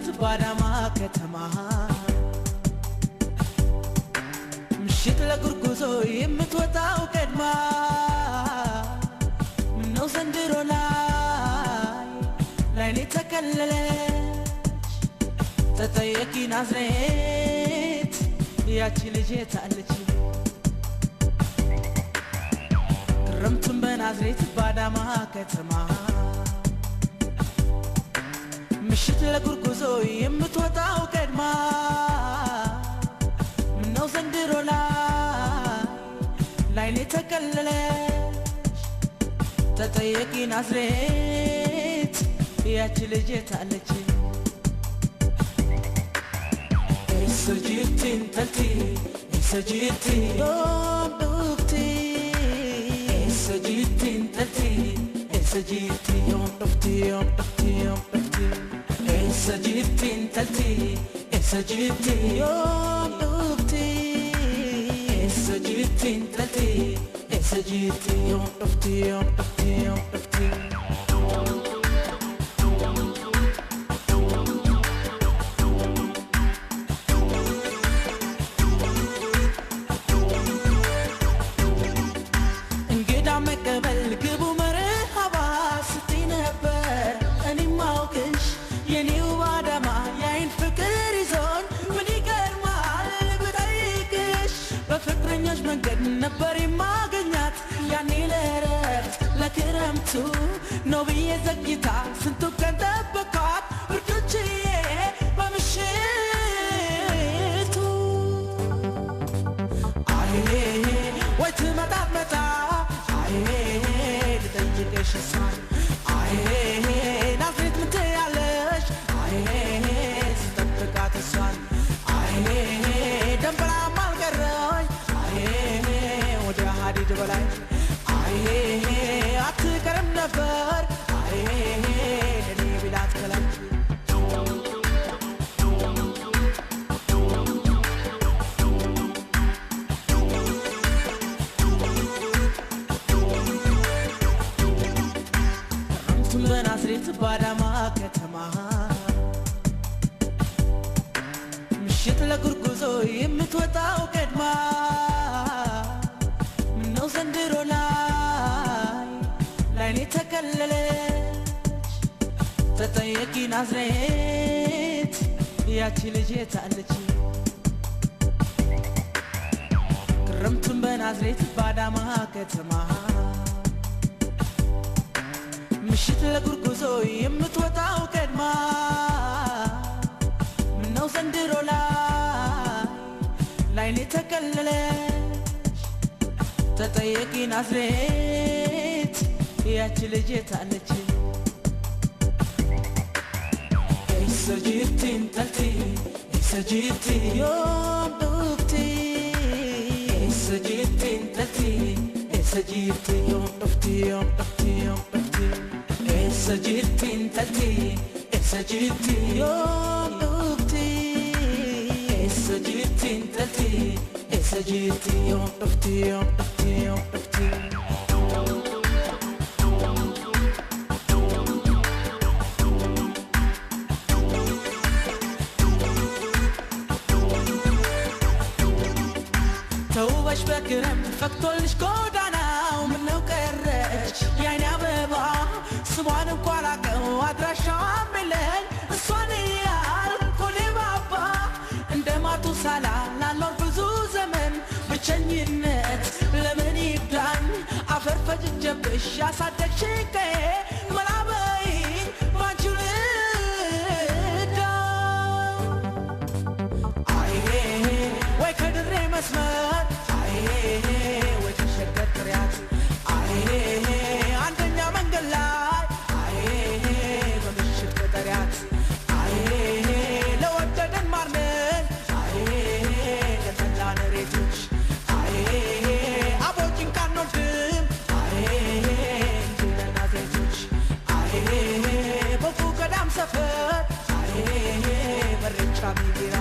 በናዝሬት ባዳማ ከተማ ምሽት ለጉርጉዞ የምትወጣው ቀድማ ምነው ዘንድሮ ላይኔ ተከለለች ተጠየቂ ናዝሬት ያቺ ልጅ የታለች ክረምቱን በናዝሬት ባዳማ ከተማ ምሽት ለጉርጉዞ የምትወጣው ቀድማ ምነው ዘንድሮ ላይኔ ተከለለች ተጠየቂ ናዝሬት ያቺ ልጅ የታለች سجيتي انتلتي سجيتي يوم دفتي سجيتي انتلتي سجيتي يوم دفتي يوم دفتي يوم دفتي سجيتي انتلتي سجيتي يوم دفتي سجيتي انتلتي سجيتي يوم دفتي يوم دفتي يوم دفتي ነበር ማገኛት ያኔ ለረፍት ለክረምቱ ነው ብዬ ዘግይታ ስንቱ ቀን ጠበኳት ብርዶችዬ በምሽቱ አይ ወይ ትመጣ አይ ልጠይቅሽ እሷን አይ ናዝሬት ምን ትያለሽ አይ ስጠብቃት እሷን አይ ደንበላም አልቀረኝ ሀዲድ በላይ አይ አትቀርም ነበር አይ ለኔ ቢላት ከላይ ክረምቱን በናዝሬት ባዳማ ከተማ ምሽት ለጉርጉዞ የምትወጣው ቀድማ ዘንድሮ ላይኔ ተከለለች ተጠየቂ ናዝሬት ያቺ ልጅ የታለች ክረምቱን በናዝሬት ባዳማ ከተማ ምሽት ለጉርጉዞ የምትወጣው ቀድማ ምነው ዘንድሮ ላይኔ ተከለለች ተጠየቂ ናዝሬት ያቺ ልጅ የታለች سجيتي انتلتي سجيتي يوم دفتي سجيتي انتلتي سجيتي يوم دفتي يوم دفتي يوم دفتي سجيتي انتلتي سجيتي يوم دفتي سجيتي انتلتي سجيتي يوم دفتي يوم دفتي يوم دفتي ተውበሽ በክረም ፈክቶልሽ ጎዳናው ምነው ቀረች የዓይኔ አበባ ስሟን እንኳን አላውቀው አድራሻዋን ብለኝ እሷን እያልኩ ባባ እንደ ማቱሳላ ላልኖር ብዙ ዘመን ብቸኝነት ለምን ይብዳኝ አፈር ፈጅቼብሽ ያሳደግሽኝ ቀዬ መላበይ ባንቺው ልዳ አይ ወይ ከድሬ መስመር አይ ወይ ከሸገር ጥሪያት አይ አንደኛ መንገድ ላይ አይ በምሽት ቀጠሪያት አይ ለወደደን ማርነን አይ ለጠላን ሬቶች አይ አቦጭን ካንወልድም አይ እንዲለና ዜቶች አይ በፉ ገዳም ሰፈር አይ በሬቻ ሚቢራ